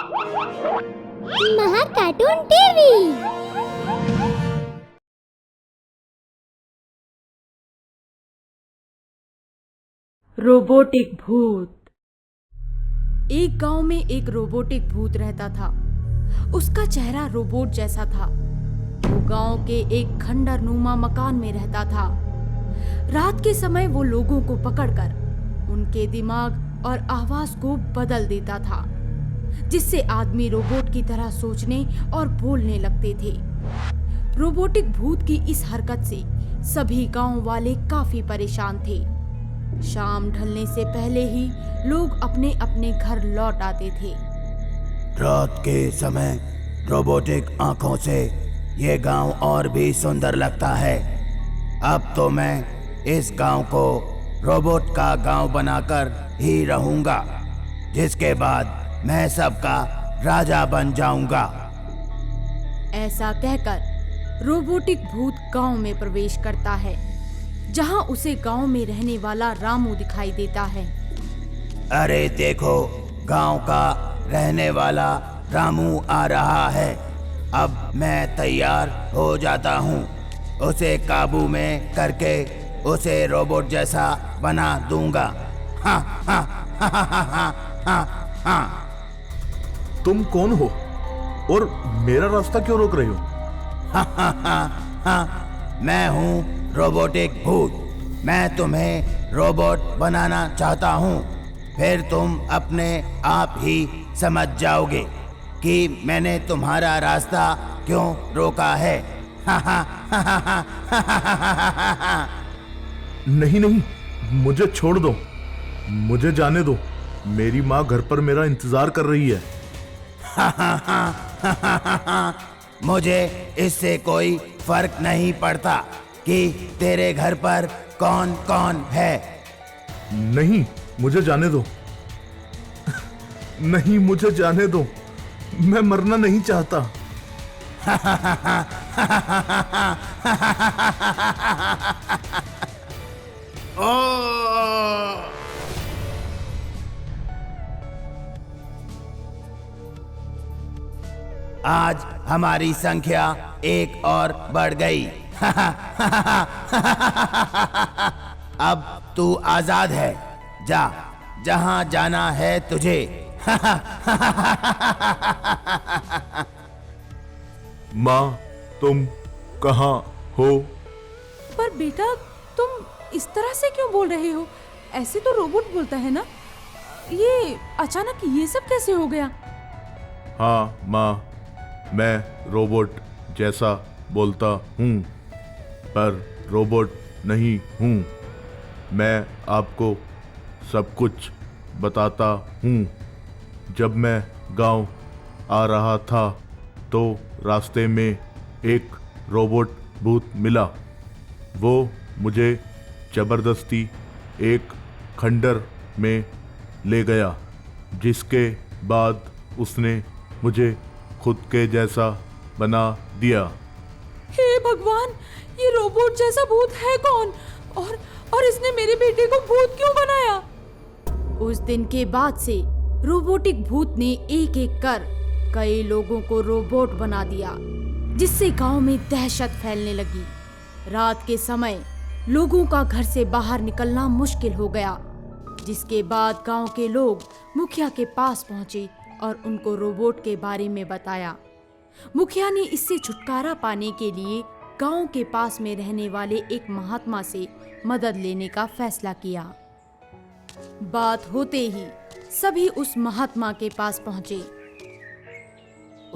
महा cartoon TV. Robotic भूत। एक गांव में एक रोबोटिक भूत रहता था। उसका चेहरा रोबोट जैसा था। वो गांव के एक खंडर नुमा मकान में रहता था। रात के समय वो लोगों को पकड़कर उनके दिमाग और आवाज को बदल देता था, जिससे आदमी रोबोट की तरह सोचने और बोलने लगते थे। रोबोटिक भूत की इस हरकत से सभी गांव वाले काफी परेशान थे। शाम ढलने से पहले ही लोग अपने अपने घर लौट आते थे। रात के समय रोबोटिक आंखों से ये गांव और भी सुंदर लगता है। अब तो मैं इस गांव को रोबोट का गांव बनाकर ही रहूंगा, जिसके बाद मैं सबका राजा बन जाऊंगा। ऐसा कहकर रोबोटिक भूत गांव में प्रवेश करता है, जहां उसे गांव में रहने वाला रामू दिखाई देता है। अरे देखो, गांव का रहने वाला रामू आ रहा है। अब मैं तैयार हो जाता हूँ। उसे काबू में करके उसे रोबोट जैसा बना दूंगा। हाँ हाँ हाँ हाँ हाँ हाँ हाँ। तुम कौन हो और मेरा रास्ता क्यों रोक रहे हो? हाँ हाँ हाँ हाँ, मैं हूँ रोबोटिक भूत। मैं तुम्हें रोबोट बनाना चाहता हूँ। फिर तुम अपने आप ही समझ जाओगे कि मैंने तुम्हारा रास्ता क्यों रोका है। हाँ हाँ हाँ हाँ हाँ हाँ हाँ हाँ। नहीं नहीं, मुझे छोड़ दो, मुझे जाने दो। मेरी माँ घर पर मेरा इंतजार कर रही है। मुझे इससे कोई फर्क नहीं पड़ता कि तेरे घर पर कौन कौन है। नहीं, मुझे जाने दो। नहीं, मुझे जाने दो। मैं मरना नहीं चाहता। आज हमारी संख्या एक और बढ़ गई। अब तू आजाद है। जा, जहां जाना है तुझे। माँ, तुम कहाँ हो? पर बेटा, तुम इस तरह से क्यों बोल रहे हो? ऐसे तो रोबोट बोलता है ना। ये अचानक ये सब कैसे हो गया? हाँ माँ, मैं रोबोट जैसा बोलता हूँ, पर रोबोट नहीं हूँ। मैं आपको सब कुछ बताता हूँ। जब मैं गांव आ रहा था तो रास्ते में एक रोबोट भूत मिला। वो मुझे जबरदस्ती एक खंडर में ले गया, जिसके बाद उसने मुझे खुद के जैसा बना दिया। हे भगवान, ये रोबोट जैसा भूत है कौन? और इसने मेरे बेटे को भूत क्यों बनाया? उस दिन के बाद से रोबोटिक भूत ने एक एक कर कई लोगों को रोबोट बना दिया, जिससे गांव में दहशत फैलने लगी। रात के समय लोगों का घर से बाहर निकलना मुश्किल हो गया, जिसके बाद गांव के लोग मुखिया के पास पहुंचे और उनको रोबोट के बारे में बताया। मुखिया ने इससे छुटकारा पाने के लिए गांव के पास में रहने वाले एक महात्मा से मदद लेने का फैसला किया। बात होते ही सभी उस महात्मा के पास पहुंचे।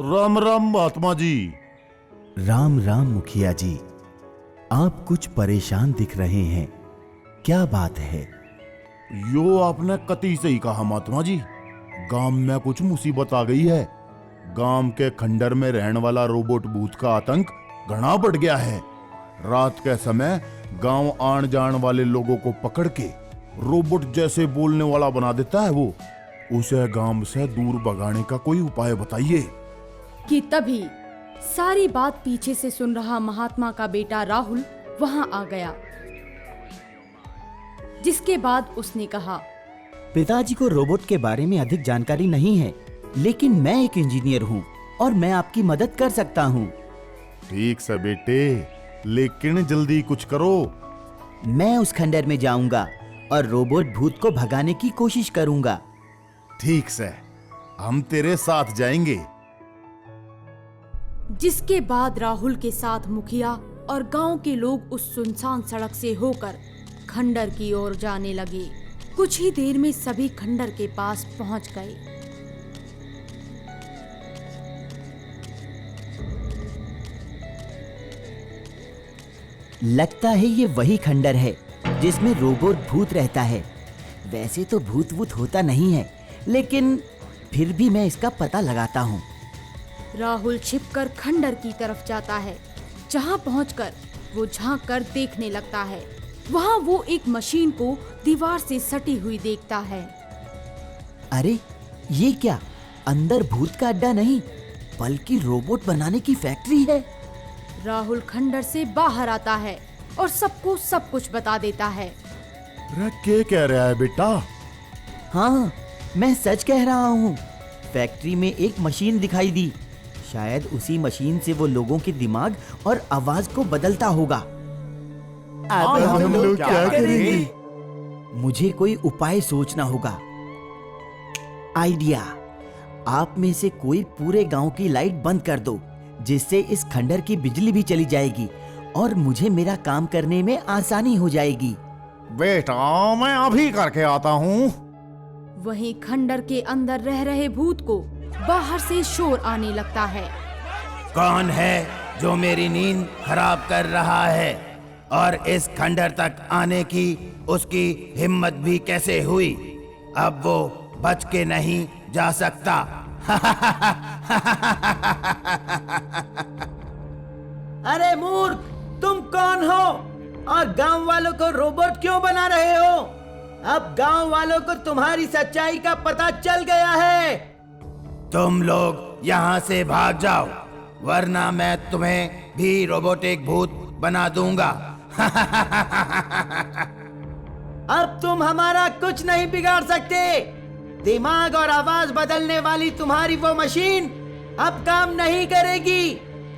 राम राम महात्मा जी। राम राम मुखिया जी। आप कुछ परेशान दिख रहे हैं, क्या बात है? यो आपने कती सही कहा महात्मा जी। गांव में कुछ मुसीबत आ गई है। गांव के खंडर में रहने वाला रोबोट भूत का आतंक घना बढ़ गया है। रात के समय गांव आन जान वाले लोगों को पकड़ के रोबोट जैसे बोलने वाला बना देता है वो। उसे गांव से दूर भगाने का कोई उपाय बताइए। कि तभी सारी बात पीछे से सुन रहा महात्मा का बेटा राहुल वहां आ गया, जिसके बाद उसने कहा, पिताजी को रोबोट के बारे में अधिक जानकारी नहीं है, लेकिन मैं एक इंजीनियर हूँ और मैं आपकी मदद कर सकता हूँ। ठीक से बेटे, लेकिन जल्दी कुछ करो। मैं उस खंडर में जाऊंगा और रोबोट भूत को भगाने की कोशिश करूंगा। ठीक से, हम तेरे साथ जाएंगे। जिसके बाद राहुल के साथ मुखिया और गांव के लोग उस सुनसान सड़क से होकर खंडर की ओर जाने लगे। कुछ ही देर में सभी खंडर के पास पहुंच गए। लगता है ये वही खंडर है जिसमें रोबोट भूत रहता है। वैसे तो भूत वूत होता नहीं है, लेकिन फिर भी मैं इसका पता लगाता हूँ। राहुल छिपकर खंडर की तरफ जाता है। जहां पहुंचकर वो झांक कर देखने लगता है। वहां वो एक मशीन को दीवार से सटी हुई देखता है। अरे ये क्या, अंदर भूत का अड्डा नहीं बल्कि रोबोट बनाने की फैक्ट्री है। राहुल खंडर से बाहर आता है और सबको सब कुछ बता देता है। अरे क्या कह रहा है बेटा? हाँ, मैं सच कह रहा हूँ। फैक्ट्री में एक मशीन दिखाई दी। शायद उसी मशीन से वो लोगों के दिमाग और आवाज को बदलता होगा। अब हम लोग क्या करेंगे? मुझे कोई उपाय सोचना होगा। आइडिया, आप में से कोई पूरे गांव की लाइट बंद कर दो, जिससे इस खंडर की बिजली भी चली जाएगी और मुझे मेरा काम करने में आसानी हो जाएगी। बेटा, मैं अभी करके आता हूँ। वहीं खंडर के अंदर रह रहे भूत को बाहर से शोर आने लगता है। कौन है जो मेरी नींद खराब कर रहा है? और इस खंडर तक आने की उसकी हिम्मत भी कैसे हुई? अब वो बच के नहीं जा सकता। अरे मूर्ख, तुम कौन हो और गांव वालों को रोबोट क्यों बना रहे हो? अब गांव वालों को तुम्हारी सच्चाई का पता चल गया है। तुम लोग यहाँ से भाग जाओ, वरना मैं तुम्हें भी रोबोटिक भूत बना दूंगा। अब तुम हमारा कुछ नहीं बिगाड़ सकते। दिमाग और आवाज बदलने वाली तुम्हारी वो मशीन अब काम नहीं करेगी,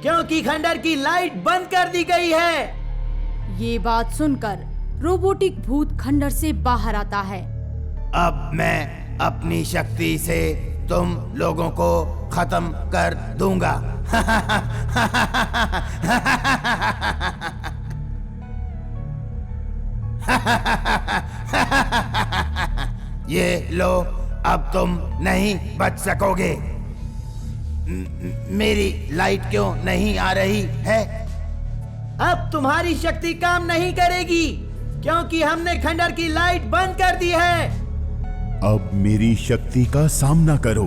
क्योंकि खंडर की लाइट बंद कर दी गई है। ये बात सुनकर रोबोटिक भूत खंडर से बाहर आता है। अब मैं अपनी शक्ति से तुम लोगों को खत्म कर दूंगा। ये लो, अब तुम नहीं बच सकोगे। मेरी लाइट क्यों नहीं आ रही है? अब तुम्हारी शक्ति काम नहीं करेगी, क्योंकि हमने खंडर की लाइट बंद कर दी है। अब मेरी शक्ति का सामना करो।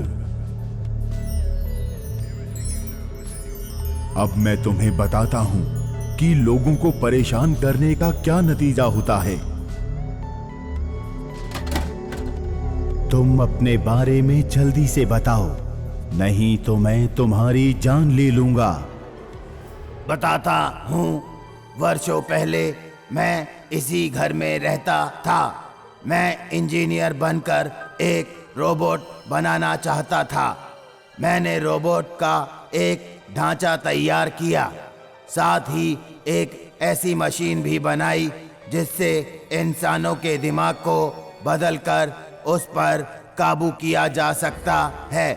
अब मैं तुम्हें बताता हूं कि लोगों को परेशान करने का क्या नतीजा होता है। तुम अपने बारे में जल्दी से बताओ, नहीं तो मैं तुम्हारी जान ले लूंगा। बताता हूँ। वर्षों पहले मैं इसी घर में रहता था। मैं इंजीनियर बनकर एक रोबोट बनाना चाहता था। मैंने रोबोट का एक ढांचा तैयार किया, साथ ही एक ऐसी मशीन भी बनाई जिससे इंसानों के दिमाग को बदलकर उस पर काबू किया जा सकता है।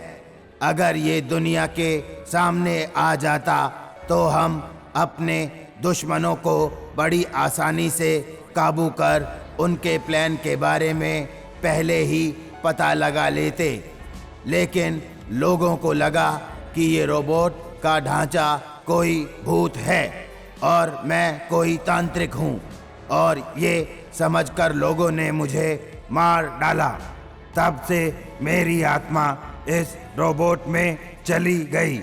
अगर ये दुनिया के सामने आ जाता तो हम अपने दुश्मनों को बड़ी आसानी से काबू कर उनके प्लान के बारे में पहले ही पता लगा लेते। लेकिन लोगों को लगा कि ये रोबोट का ढांचा कोई भूत है और मैं कोई तांत्रिक हूँ, और ये समझकर लोगों ने मुझे मार डाला। तब से मेरी आत्मा इस रोबोट में चली गई।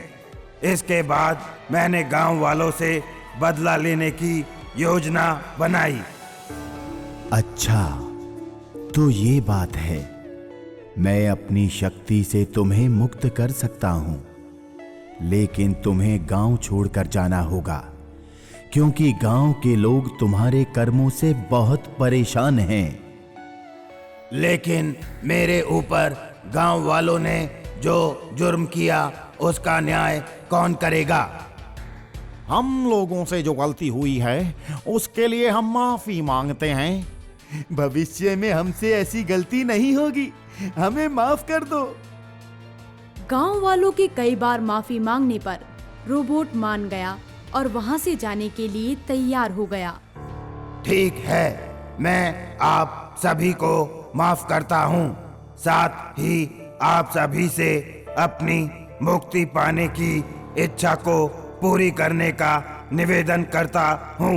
इसके बाद मैंने गांव वालों से बदला लेने की योजना बनाई। अच्छा, तो ये बात है। मैं अपनी शक्ति से तुम्हें मुक्त कर सकता हूं, लेकिन तुम्हें गांव छोड़कर जाना होगा, क्योंकि गांव के लोग तुम्हारे कर्मों से बहुत परेशान हैं। लेकिन मेरे ऊपर गांव वालों ने जो जुर्म किया उसका न्याय कौन करेगा? हम लोगों से जो गलती हुई है उसके लिए हम माफी मांगते हैं। भविष्य में हमसे ऐसी गलती नहीं होगी, हमें माफ कर दो। गांव वालों के कई बार माफी मांगने पर रोबोट मान गया और वहां से जाने के लिए तैयार हो गया। ठीक है, मैं आप सभी को माफ करता हूँ। साथ ही आप सभी से अपनी मुक्ति पाने की इच्छा को पूरी करने का निवेदन करता हूँ।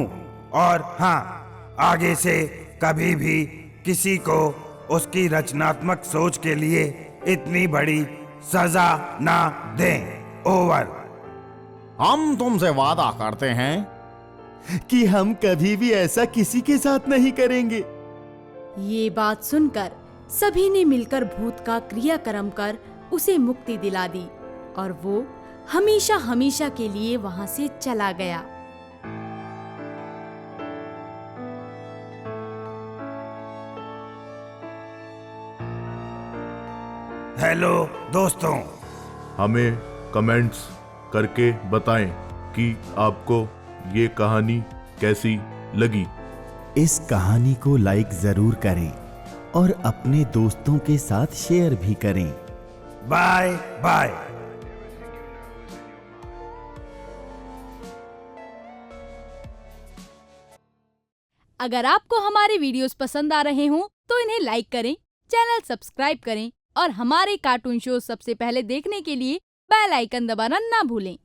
और हाँ, आगे से कभी भी किसी को उसकी रचनात्मक सोच के लिए इतनी बड़ी सजा ना दें। ओवर। हम तुमसे वादा करते हैं कि हम कभी भी ऐसा किसी के साथ नहीं करेंगे। ये बात सुनकर सभी ने मिलकर भूत का क्रियाक्रम कर उसे मुक्ति दिला दी और वो हमेशा हमेशा के लिए वहां से चला गया। हेलो दोस्तों, हमें कमेंट्स करके बताएं कि आपको ये कहानी कैसी लगी। इस कहानी को लाइक जरूर करें और अपने दोस्तों के साथ शेयर भी करें। Bye bye. अगर आपको हमारे वीडियोस पसंद आ रहे हों तो इन्हें लाइक करें, चैनल सब्सक्राइब करें और हमारे कार्टून शो सबसे पहले देखने के लिए बेल आइकन दबाना ना भूलें।